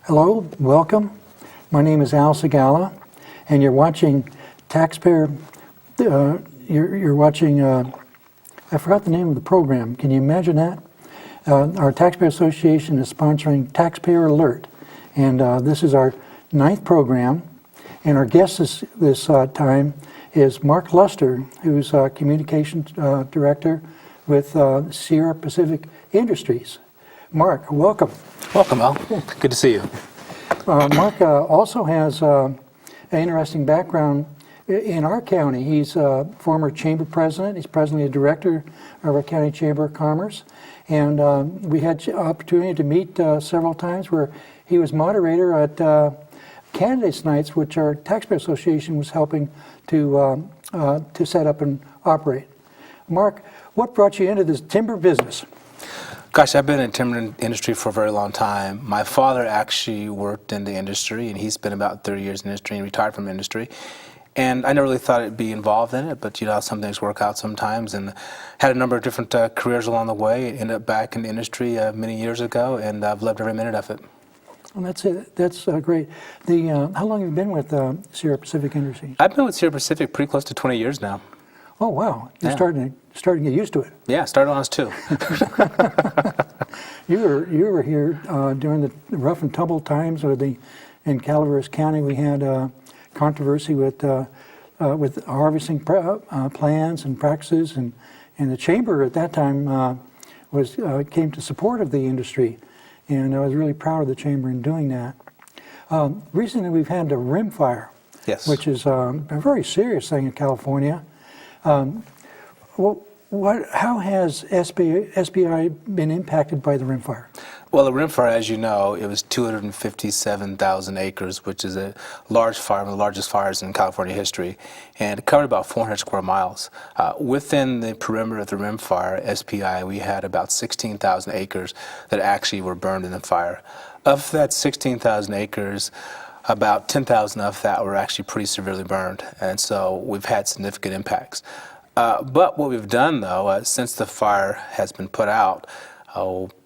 Hello, welcome. My name is Al Segalla, and you're watching Taxpayer. You're watching. I forgot the name of the program. Can you imagine that? Our Taxpayer Association is sponsoring Taxpayer Alert, and this is our 9th program. And our guest this time is Mark Luster, who's Communications Director with Sierra Pacific Industries. Mark, welcome. Welcome, Al. Good to see you. Mark also has an interesting background in our county. He's a former chamber president. He's presently a director of our county chamber of commerce. And we had opportunity to meet several times where he was moderator at candidates nights, which our Taxpayer Association was helping to set up and operate. Mark, what brought you into this timber business? Gosh, I've been in the timber industry for a very long time. My father actually worked in the industry, and he spent about 30 years in the industry and retired from the industry. And I never really thought I'd be involved in it, but you know, some things work out sometimes, and had a number of different careers along the way. Ended up back in the industry many years ago, and I've loved every minute of it. Well, that's it. That's great. How long have you been with Sierra Pacific Industries? I've been with Sierra Pacific pretty close to 20 years now. Oh, wow. You're starting to get used to it. Yeah, started on us too. You were here during the rough and tumble times in Calaveras County. We had controversy with harvesting plans and practices, and the chamber at that time came to support of the industry, and I was really proud of the chamber in doing that. Recently, we've had a rim fire, Yes. which is a very serious thing in California. How has SPI been impacted by the rim fire? Well, the rim fire, as you know, it was 257,000 acres, which is a large fire, one of the largest fires in California history, and it covered about 400 square miles. Within the perimeter of the rim fire, SPI, we had about 16,000 acres that actually were burned in the fire. Of that 16,000 acres, about 10,000 of that were actually pretty severely burned, and so we've had significant impacts. But what we've done, though, since the fire has been put out,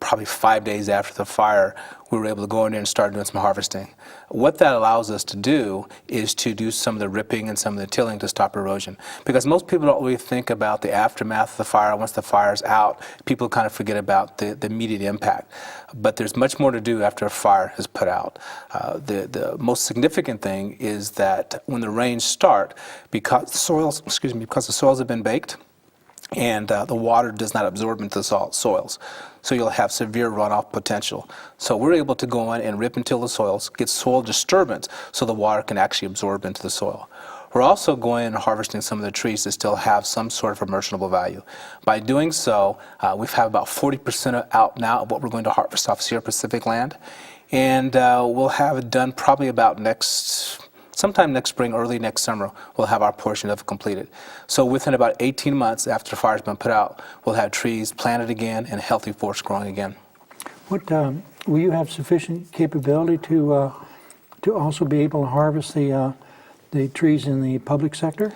probably 5 days after the fire, we were able to go in there and start doing some harvesting. What that allows us to do is to do some of the ripping and some of the tilling to stop erosion. Because most people don't really think about the aftermath of the fire. Once the fire's out, people kind of forget about the immediate impact. But there's much more to do after a fire is put out. The most significant thing is that when the rains start, because the soils have been baked, and the water does not absorb into the soils. So you'll have severe runoff potential. So we're able to go in and rip and till the soils, get soil disturbance so the water can actually absorb into the soil. We're also going and harvesting some of the trees that still have some sort of emergenable value. By doing so, we've had about 40% out now of what we're going to harvest off Sierra Pacific land. And we'll have it done probably about sometime next spring, early next summer, we'll have our portion of it completed. So within about 18 months after the fire's been put out, we'll have trees planted again and healthy forests growing again. Will you have sufficient capability to also be able to harvest the trees in the public sector?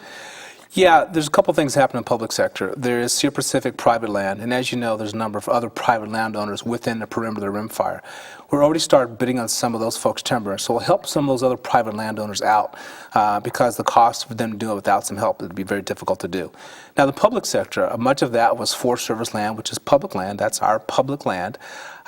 Yeah, there's a couple things happening in the public sector. There is Sierra Pacific private land, and as you know, there's a number of other private landowners within the perimeter of the rim fire. We're already started bidding on some of those folks' timber, so we'll help some of those other private landowners out because the cost for them to do it without some help would be very difficult to do. Now, the public sector, much of that was Forest Service land, which is public land. That's our public land.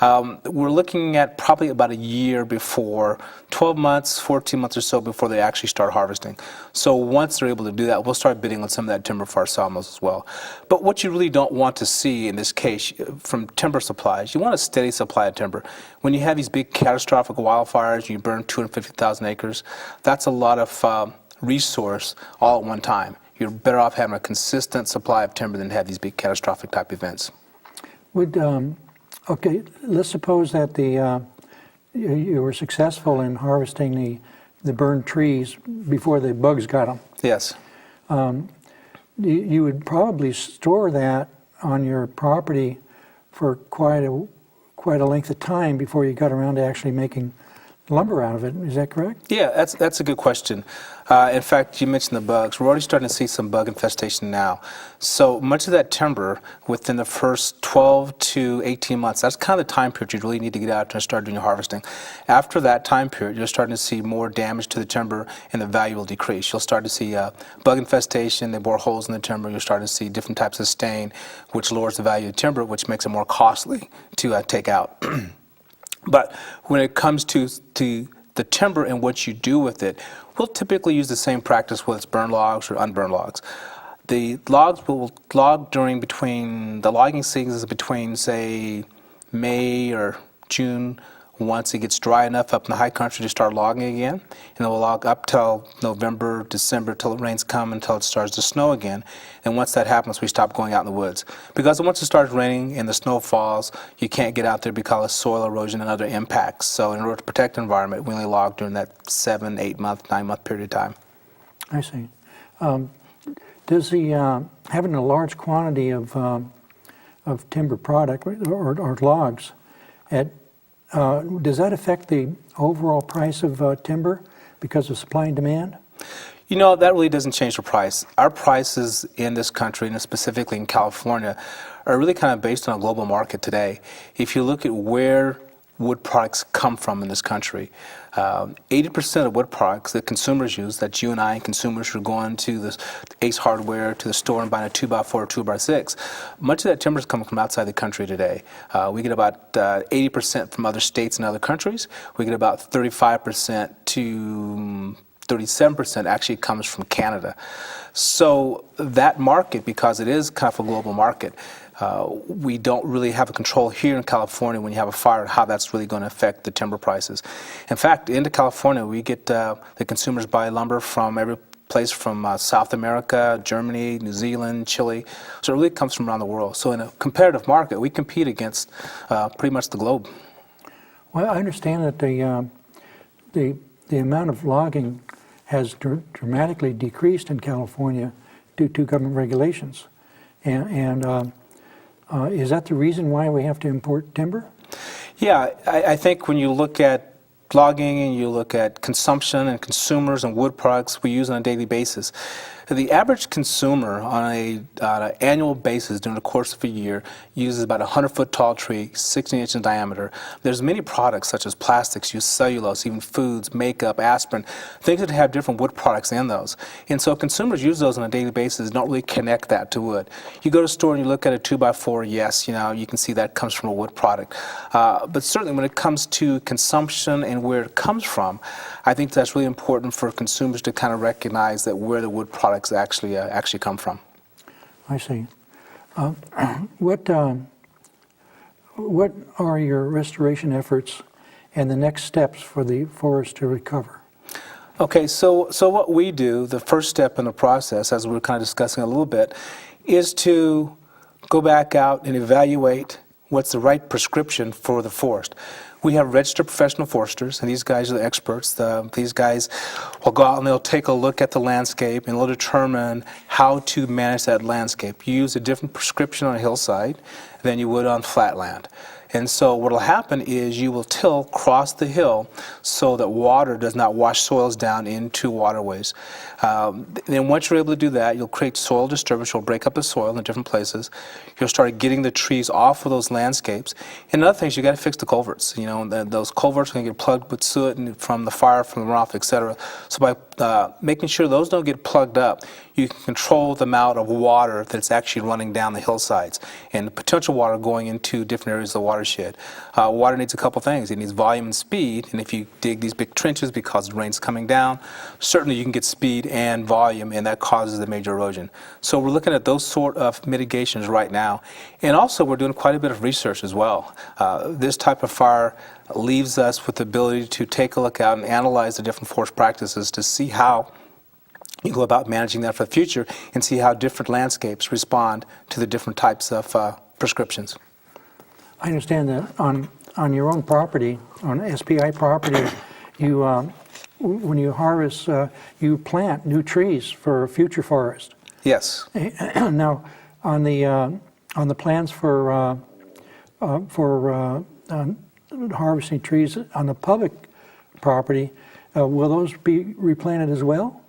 We're looking at probably about a year before, 12 months, 14 months or so before they actually start harvesting. So once they're able to do that, we'll start bidding on some of that timber for our sawmills as well. But what you really don't want to see in this case from timber supplies, you want a steady supply of timber. When you have these big catastrophic wildfires, you burn 250,000 acres, that's a lot of resource all at one time. You're better off having a consistent supply of timber than have these big catastrophic type events. Okay, let's suppose that you were successful in harvesting the burned trees before the bugs got them. Yes. You would probably store that on your property for quite a length of time before you got around to actually making lumber out of it. Is that correct? Yeah, that's a good question. In fact, you mentioned the bugs. We're already starting to see some bug infestation now. So much of that timber within the first 12 to 18 months, that's kind of the time period you really need to get out there and start doing your harvesting. After that time period, you're starting to see more damage to the timber and the value will decrease. You'll start to see bug infestation, they bore holes in the timber, you'll start to see different types of stain, which lowers the value of the timber, which makes it more costly to take out. But when it comes to the timber and what you do with it, we'll typically use the same practice whether it's burn logs or unburned logs. The logs will log between the logging seasons between, say, May or June. Once it gets dry enough up in the high country to start logging again, and it will log up till November, December, till the rains come, until it starts to snow again. And once that happens, we stop going out in the woods. Because once it starts raining and the snow falls, you can't get out there because of soil erosion and other impacts. So in order to protect the environment, we only log during that 7, 8 month, 9 month period of time. I see. Does the having a large quantity of timber product or logs does that affect the overall price of timber because of supply and demand? You know, that really doesn't change the price. Our prices in this country, and specifically in California, are really kind of based on a global market today. If you look at where wood products come from in this country, 80% of wood products that consumers use, that you and I and consumers who are going to the Ace Hardware, to the store and buying a 2x4 or 2x6, much of that timber is coming from outside the country today. We get about 80% from other states and other countries. We get about 35% to 37% actually comes from Canada. So that market, because it is kind of a global market, we don't really have a control here in California when you have a fire, how that's really going to affect the timber prices. In fact, into California, we get the consumers buy lumber from every place from South America, Germany, New Zealand, Chile. So it really comes from around the world. So in a competitive market, we compete against pretty much the globe. Well, I understand that the amount of logging has dramatically decreased in California due to government regulations. And is that the reason why we have to import timber? Yeah, I think when you look at logging and you look at consumption and consumers and wood products we use on a daily basis, the average consumer on an annual basis during the course of a year uses about a 100-foot tall tree, 16 inches in diameter. There's many products such as plastics, use cellulose, even foods, makeup, aspirin, things that have different wood products in those. And so consumers use those on a daily basis, don't really connect that to wood. You go to a store and you look at a 2x4, yes, you know, you can see that comes from a wood product. But certainly when it comes to consumption and where it comes from, I think that's really important for consumers to kind of recognize that where the wood products actually come from. I see. What are your restoration efforts and the next steps for the forest to recover? Okay, so what we do, the first step in the process, as we were kind of discussing a little bit, is to go back out and evaluate what's the right prescription for the forest. We have registered professional foresters, and these guys are the experts. These guys will go out and they'll take a look at the landscape and they'll determine how to manage that landscape. You use a different prescription on a hillside than you would on flat land. And so what will happen is you will till across the hill so that water does not wash soils down into waterways. Then once you're able to do that, you'll create soil disturbance. You'll break up the soil in different places. You'll start getting the trees off of those landscapes. And another thing is you got to fix the culverts. You know, those culverts are going to get plugged with soot and from the fire, from the runoff, etc. So by making sure those don't get plugged up, you can control the amount of water that's actually running down the hillsides and the potential water going into different areas of the watershed. Water needs a couple things. It needs volume and speed, and if you dig these big trenches because the rain's coming down, certainly you can get speed and volume, and that causes the major erosion. So we're looking at those sort of mitigations right now. And also we're doing quite a bit of research as well. This type of fire leaves us with the ability to take a look out and analyze the different forest practices to see how you go about managing that for the future and see how different landscapes respond to the different types of prescriptions. I understand that on your own property, on SPI property, you when you harvest, you plant new trees for a future forest. Yes. Now, on the plans for harvesting trees on the public property, will those be replanted as well?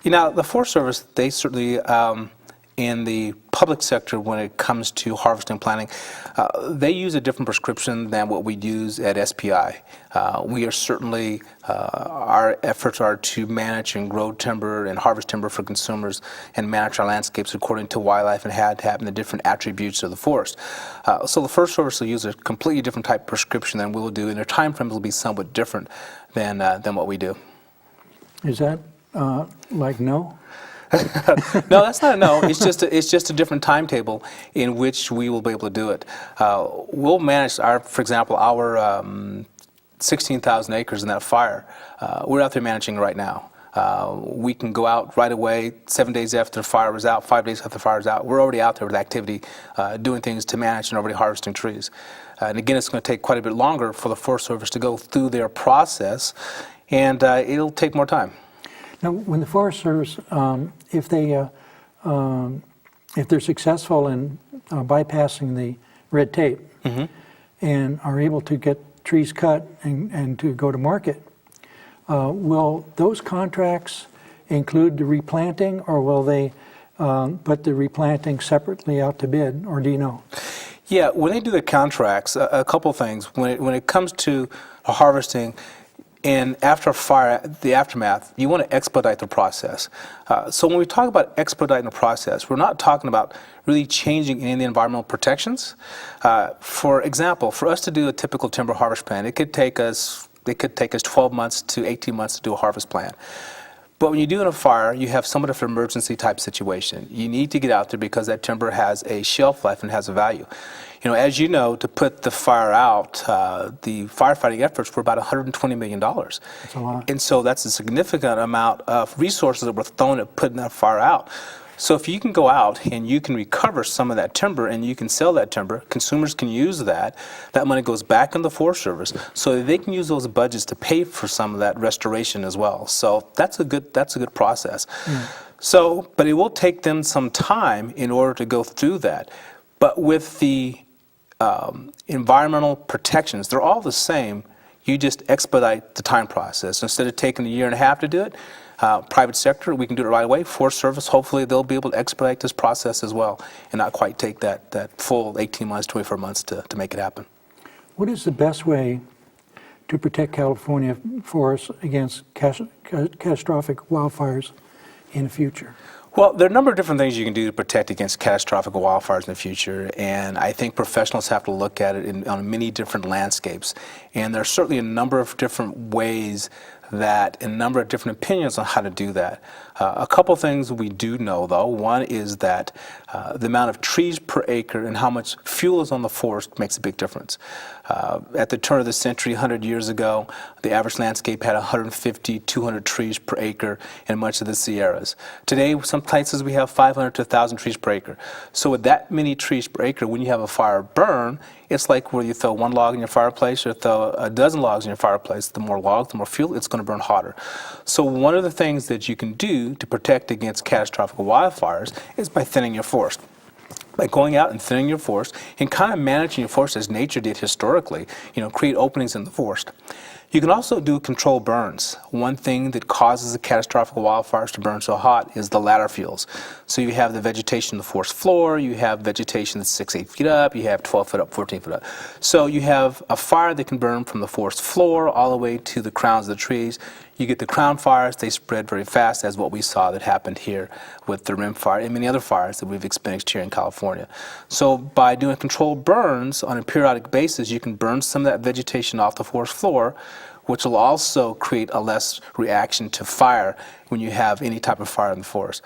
You know, the Forest Service, they certainly, in the public sector, when it comes to harvesting planting, they use a different prescription than what we use at SPI. We are certainly, our efforts are to manage and grow timber and harvest timber for consumers and manage our landscapes according to wildlife and habitat and the different attributes of the forest. So the Forest Service will use a completely different type of prescription than we will do, and their time frames will be somewhat different than what we do. Is that like no? No, that's not a no. It's just a different timetable in which we will be able to do it. We'll manage for example, our 16,000 acres in that fire. We're out there managing right now. We can go out right away 7 days after the fire was out, 5 days after the fire was out. We're already out there with activity, doing things to manage and already harvesting trees. And again, it's going to take quite a bit longer for the Forest Service to go through their process, and it'll take more time. Now, when the Forest Service, if they're successful in bypassing the red tape and are able to get trees cut and to go to market, will those contracts include the replanting, or will they put the replanting separately out to bid, or do you know? Yeah, when they do the contracts, a couple things. When it comes to harvesting, and after a fire, the aftermath, you want to expedite the process. So when we talk about expediting the process, we're not talking about really changing any of the environmental protections. For example, for us to do a typical timber harvest plan, it could take us 12 months to 18 months to do a harvest plan. But when you do in a fire, you have somewhat of an emergency type situation. You need to get out there because that timber has a shelf life and has a value. You know, as you know, to put the fire out, the firefighting efforts were about $120 million. That's a lot. And so that's a significant amount of resources that were thrown at putting that fire out. So if you can go out and you can recover some of that timber and you can sell that timber, consumers can use that. That money goes back in the Forest Service so that they can use those budgets to pay for some of that restoration as well. So that's a good process. So, but it will take them some time in order to go through that. But with the environmental protections, they're all the same. You just expedite the time process. Instead of taking a year and a half to do it, private sector, we can do it right away. Forest Service, hopefully they'll be able to expedite this process as well and not quite take that full 18 months, 24 months to make it happen. What is the best way to protect California forests against catastrophic wildfires in the future? Well, there are a number of different things you can do to protect against catastrophic wildfires in the future, and I think professionals have to look at it on many different landscapes. And there are certainly a number of different ways and a number of different opinions on how to do that. A couple things we do know, though. One is that the amount of trees per acre and how much fuel is on the forest makes a big difference. At the turn of the century, 100 years ago, the average landscape had 150, 200 trees per acre in much of the Sierras. Today, some places we have 500 to 1,000 trees per acre. So with that many trees per acre, when you have a fire burn, it's like where you throw one log in your fireplace or throw a dozen logs in your fireplace. The more logs, the more fuel, it's going to burn hotter. So one of the things that you can do to protect against catastrophic wildfires is by thinning your forest. By going out and thinning your forest and kind of managing your forest as nature did historically, create openings in the forest. You can also do controlled burns. One thing that causes the catastrophic wildfires to burn so hot is the ladder fields. So you have the vegetation on the forest floor, you have vegetation that's 6-8 feet up, you have 12 foot up, 14 foot up. So you have a fire that can burn from the forest floor all the way to the crowns of the trees. You get the crown fires, they spread very fast, as what we saw that happened here with the rim fire and many other fires that we've experienced here in California. So by doing controlled burns on a periodic basis, you can burn some of that vegetation off the forest floor, which will also create a less reaction to fire when you have any type of fire in the forest.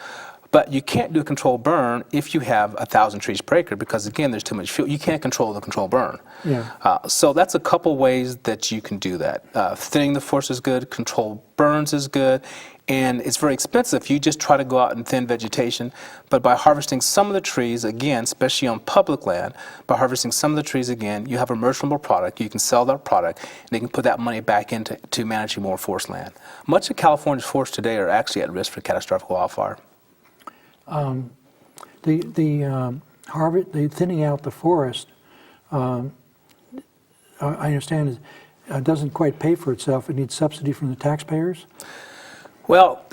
But you can't do a controlled burn if you have 1,000 trees per acre because, again, there's too much fuel. You can't control the controlled burn. Yeah. So that's a couple ways that you can do that. Thinning the forest is good. Controlled burns is good. And it's very expensive. You just try to go out and thin vegetation. But by harvesting some of the trees, again, especially on public land, by harvesting some of the trees, again, you have a merchantable product. You can sell that product, and you can put that money back into managing more forest land. Much of California's forests today are actually at risk for catastrophic wildfire. The thinning out the forest, I understand doesn't quite pay for itself. It needs subsidy from the taxpayers? Well,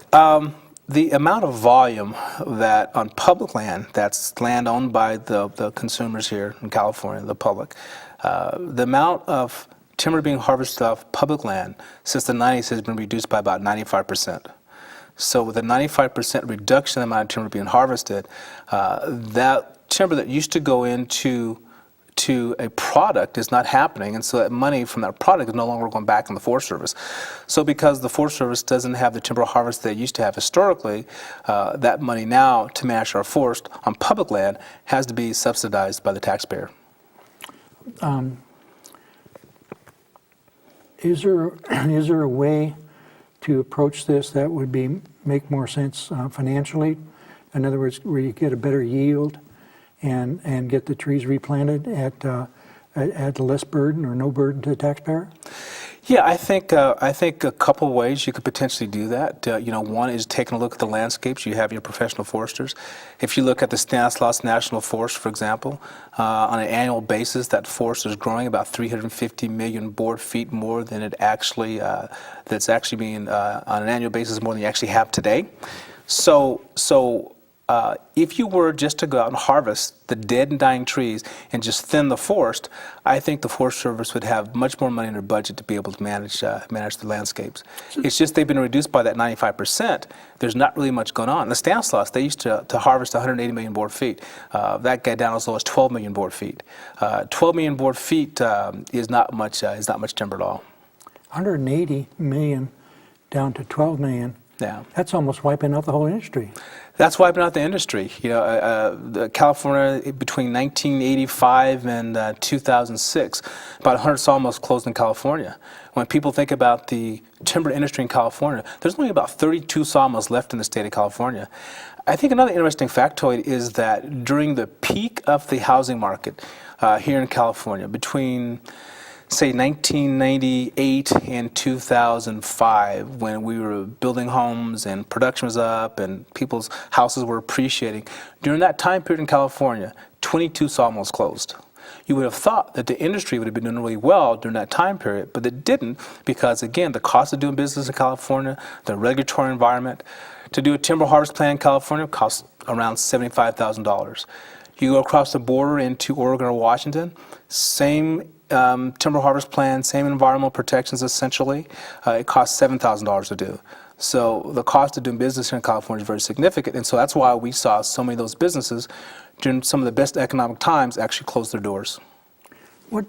the amount of volume that on public land, that's land owned by the consumers here in California, the public, the amount of timber being harvested off public land since the 90s has been reduced by about 95%. So with a 95% reduction in the amount of timber being harvested, that timber that used to go into a product is not happening, and so that money from that product is no longer going back in the Forest Service. So because the Forest Service doesn't have the timber harvest they used to have historically, that money now to manage our forest on public land has to be subsidized by the taxpayer. Is there a way to approach this that would make more sense financially? In other words, where you get a better yield and get the trees replanted at less burden or no burden to the taxpayer? Yeah, I think a couple of ways you could potentially do that. One is taking a look at the landscapes. You have your professional foresters. If you look at the Stanislaus National Forest, for example, on an annual basis, that forest is growing about 350 million board feet more than it actually that's actually being on an annual basis more than you actually have today. So if you were just to go out and harvest the dead and dying trees and just thin the forest, I think the Forest Service would have much more money in their budget to be able to manage the landscapes. It's just they've been reduced by that 95%. There's not really much going on. The Stanislaus, they used to harvest 180 million board feet. That got down as low as 12 million board feet. 12 million board feet is not much timber at all. 180 million down to 12 million. Yeah. That's almost wiping out the whole industry. That's wiping out the industry. California, between 1985 and 2006, about 100 sawmills closed in California. When people think about the timber industry in California, there's only about 32 sawmills left in the state of California. I think another interesting factoid is that during the peak of the housing market here in California, between say 1998 and 2005, when we were building homes and production was up and people's houses were appreciating, during that time period in California, 22 sawmills closed. You would have thought that the industry would have been doing really well during that time period, but it didn't because, again, the cost of doing business in California, the regulatory environment. To do a timber harvest plan in California costs around $75,000. You go across the border into Oregon or Washington, same timber harvest plan, same environmental protections essentially. It costs $7,000 to do. So the cost of doing business here in California is very significant, and so that's why we saw so many of those businesses during some of the best economic times actually close their doors. What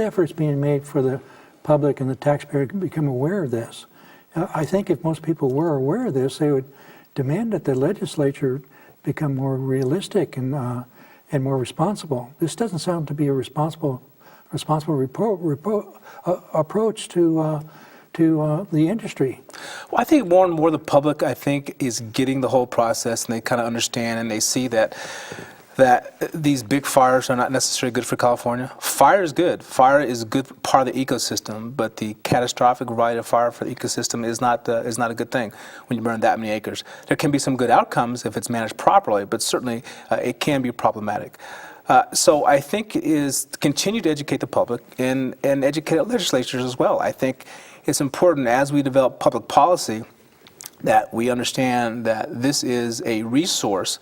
efforts being made for the public and the taxpayer to become aware of this? I think if most people were aware of this, they would demand that the legislature become more realistic and more responsible. This doesn't sound to be a responsible approach to the industry. Well, I think more and more the public, I think, is getting the whole process, and they kind of understand and they see that these big fires are not necessarily good for California. Fire is good. Fire is a good part of the ecosystem, but the catastrophic right of fire for the ecosystem is not a good thing when you burn that many acres. There can be some good outcomes if it's managed properly, but certainly it can be problematic. So I think is continue to educate the public and educate legislatures as well. I think it's important as we develop public policy that we understand that this is a resource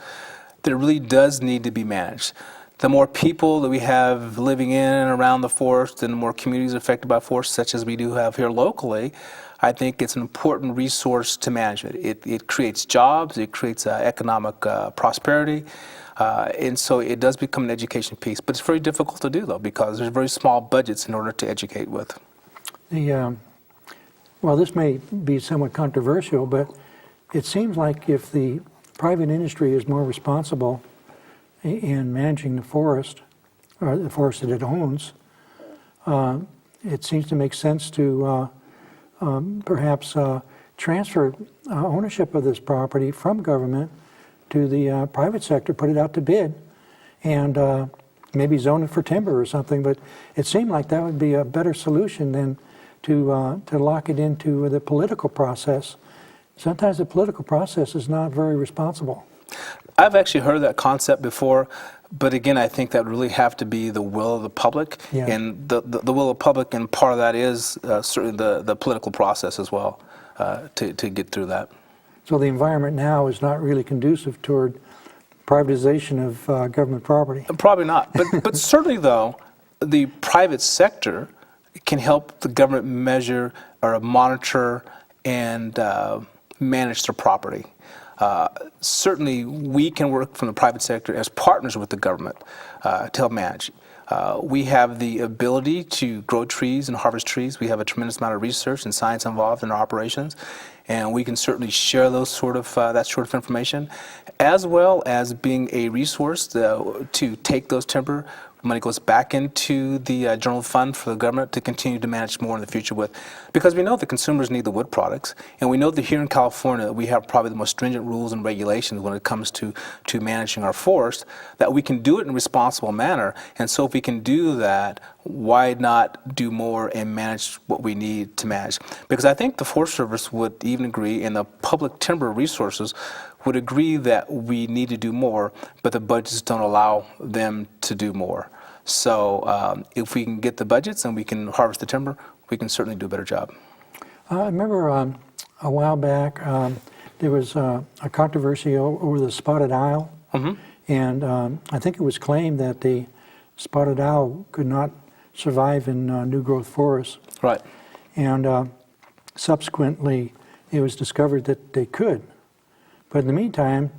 that really does need to be managed. The more people that we have living in and around the forest and the more communities affected by forests, such as we do have here locally, I think it's an important resource to manage it. It creates jobs, it creates economic prosperity, and so it does become an education piece. But it's very difficult to do, though, because there's very small budgets in order to educate with. Well, this may be somewhat controversial, but it seems like if the private industry is more responsible in managing the forest, or the forest that it owns, it seems to make sense to perhaps transfer ownership of this property from government to the private sector, put it out to bid, and maybe zone it for timber or something. But it seemed like that would be a better solution than to lock it into the political process. Sometimes the political process is not very responsible. I've actually heard that concept before, But again, I think that would really have to be the will of the public, Yeah. and the will of the public, and part of that is certainly the political process as well, to get through that. So the environment now is not really conducive toward privatization of government property. Probably not, but certainly though, the private sector can help the government measure or monitor and manage their property. Certainly, we can work from the private sector as partners with the government to help manage. We have the ability to grow trees and harvest trees. We have a tremendous amount of research and science involved in our operations, and we can certainly share those that sort of information, as well as being a resource to take those timber. Money goes back into the general fund for the government to continue to manage more in the future with, because we know the consumers need the wood products, and we know that here in California we have probably the most stringent rules and regulations when it comes to managing our forest, that we can do it in a responsible manner. And so if we can do that, why not do more and manage what we need to manage? Because I think the Forest Service would even agree, and the public timber resources would agree, that we need to do more, but the budgets don't allow them to do more. So if we can get the budgets and we can harvest the timber, we can certainly do a better job. I remember a while back there was a controversy over the spotted owl, and I think it was claimed that the spotted owl could not survive in new growth forests. Right. And subsequently, it was discovered that they could. But in the meantime,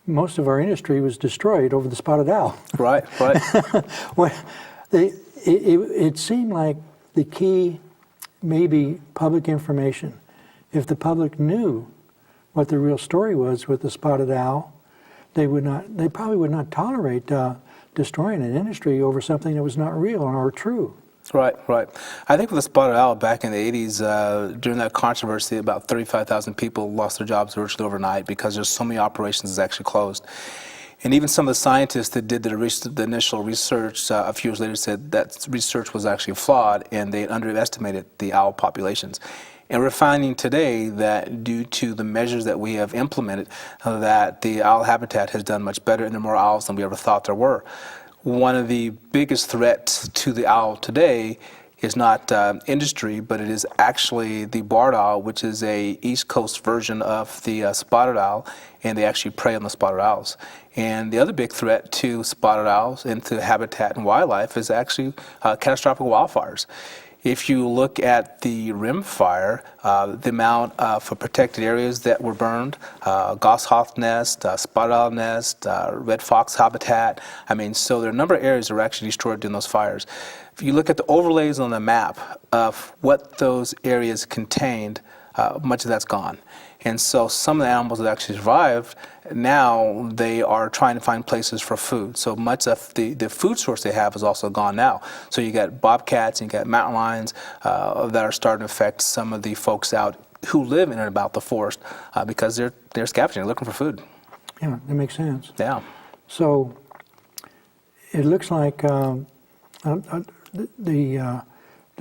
most of our industry was destroyed over the spotted owl. Right, right. Well, it seemed like the key may be public information. If the public knew what the real story was with the spotted owl, they probably would not tolerate destroying an industry over something that was not real or true. Right, right. I think with the spotted owl back in the 80s, during that controversy, about 35,000 people lost their jobs virtually overnight because there's so many operations that actually closed. And even some of the scientists that did the initial research a few years later said that research was actually flawed, and they had underestimated the owl populations. And we're finding today that due to the measures that we have implemented, that the owl habitat has done much better, and there are more owls than we ever thought there were. One of the biggest threats to the owl today is not industry, but it is actually the barred owl, which is a East Coast version of the spotted owl, and they actually prey on the spotted owls. And the other big threat to spotted owls and to habitat and wildlife is actually catastrophic wildfires. If you look at the rim fire, the amount for protected areas that were burned, goshawk nest, spotted owl nest, red fox habitat, so there are a number of areas that were actually destroyed in those fires. If you look at the overlays on the map of what those areas contained, much of that's gone. And so some of the animals that actually survived, now they are trying to find places for food. So much of the food source they have is also gone now. So you got bobcats and you got mountain lions that are starting to affect some of the folks out who live in and about the forest because they're scavenging, looking for food. Yeah, that makes sense. Yeah. So it looks like there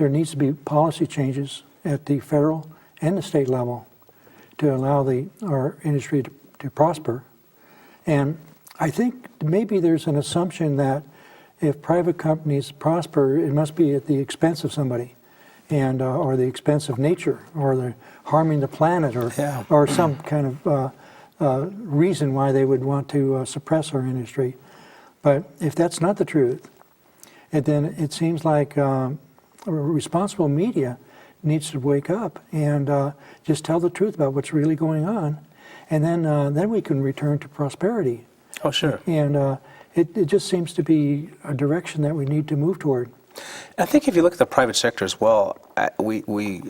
needs to be policy changes at the federal and the state level to allow our industry to prosper. And I think maybe there's an assumption that if private companies prosper, it must be at the expense of somebody, and or the expense of nature, or the harming the planet, or some kind of reason why they would want to suppress our industry. But if that's not the truth, then it seems like responsible media needs to wake up and just tell the truth about what's really going on, and then we can return to prosperity. Oh, sure. And it just seems to be a direction that we need to move toward. I think if you look at the private sector as well, we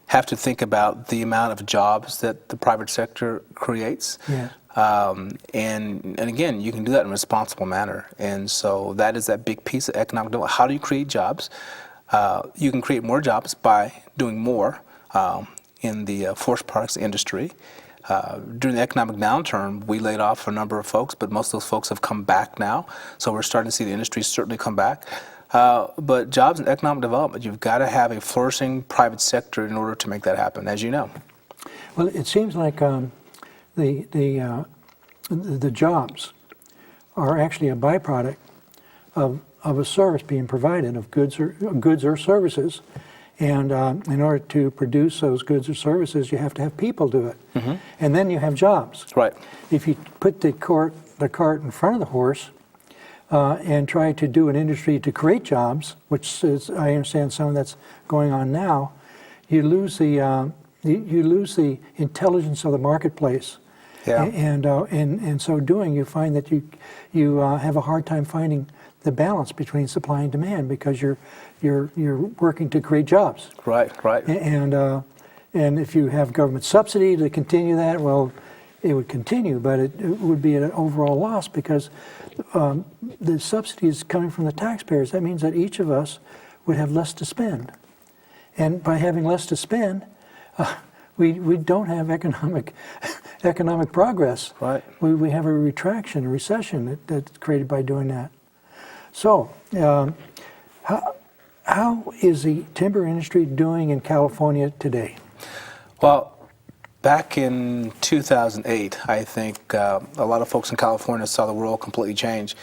have to think about the amount of jobs that the private sector creates. Yeah. And again, you can do that in a responsible manner. And so that is that big piece of economic development. How do you create jobs? You can create more jobs by doing more in the forest products industry. During the economic downturn, we laid off a number of folks, but most of those folks have come back now. So we're starting to see the industry certainly come back. But jobs and economic development, you've got to have a flourishing private sector in order to make that happen, as you know. Well, it seems like the jobs are actually a byproduct of a service being provided, of goods or services. And in order to produce those goods or services, you have to have people do it. And then you have jobs. Right. If you put the cart in front of the horse and try to do an industry to create jobs, which is, I understand some of that's going on now, you lose the intelligence of the marketplace. Yeah. And in so doing, you find that you have a hard time finding the balance between supply and demand because you're working to create jobs. Right. And if you have government subsidy to continue that, well, it would continue, but it would be an overall loss because the subsidy is coming from the taxpayers. That means that each of us would have less to spend. And by having less to spend, we don't have economic progress. Right. We have a retraction, a recession that's created by doing that. So, how is the timber industry doing in California today? Well, back in 2008, I think a lot of folks in California saw the world completely change.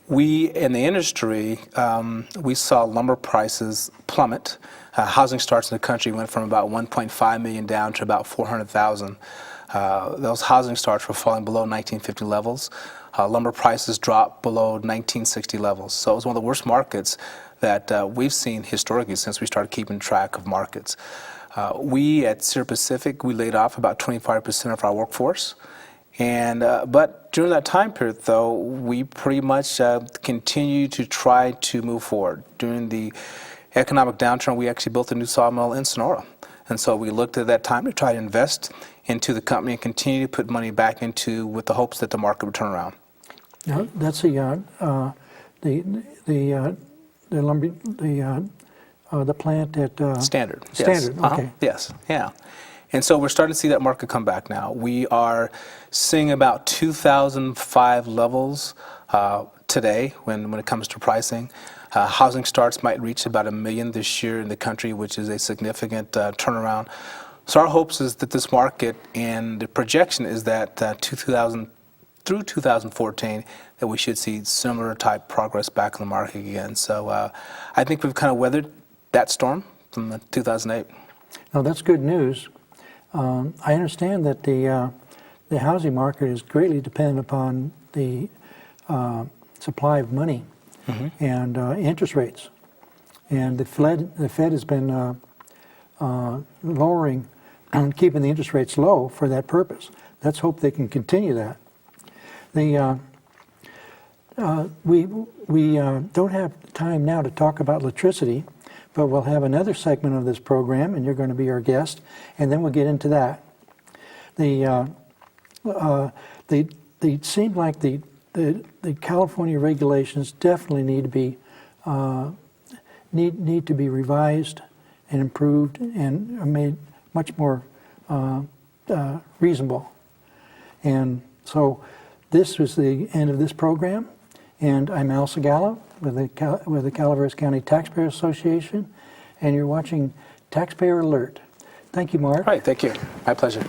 We, in the industry, we saw lumber prices plummet. Housing starts in the country went from about 1.5 million down to about 400,000. Those housing starts were falling below 1950 levels. Lumber prices dropped below 1960 levels. So it was one of the worst markets that we've seen historically since we started keeping track of markets. We at Sierra Pacific, we laid off about 25% of our workforce. But during that time period, though, we pretty much continued to try to move forward. During the economic downturn, we actually built a new sawmill in Sonora. And so we looked at that time to try to invest into the company and continue to put money back into with the hopes that the market would turn around. Now, that's the plant at Standard. Standard. Yes. Okay. Yes. Yeah. And so we're starting to see that market come back now. We are seeing about 2005 levels today when it comes to pricing. Housing starts might reach about 1 million this year in the country, which is a significant turnaround. So our hopes is that this market, and the projection is that through 2014, that we should see similar type progress back in the market again. So I think we've kind of weathered that storm from 2008. Now that's good news. I understand that the housing market is greatly dependent upon the supply of money and interest rates, and the Fed has been lowering and keeping the interest rates low for that purpose. Let's hope they can continue that. We don't have time now to talk about electricity, but we'll have another segment of this program, and you're going to be our guest, and then we'll get into that. They seem like the California regulations definitely need to be revised and improved and made much more reasonable. And so this was the end of this program, and I'm Al Segalla with the Calaveras County Taxpayer Association, and you're watching Taxpayer Alert. Thank you, Mark. All right, thank you. My pleasure.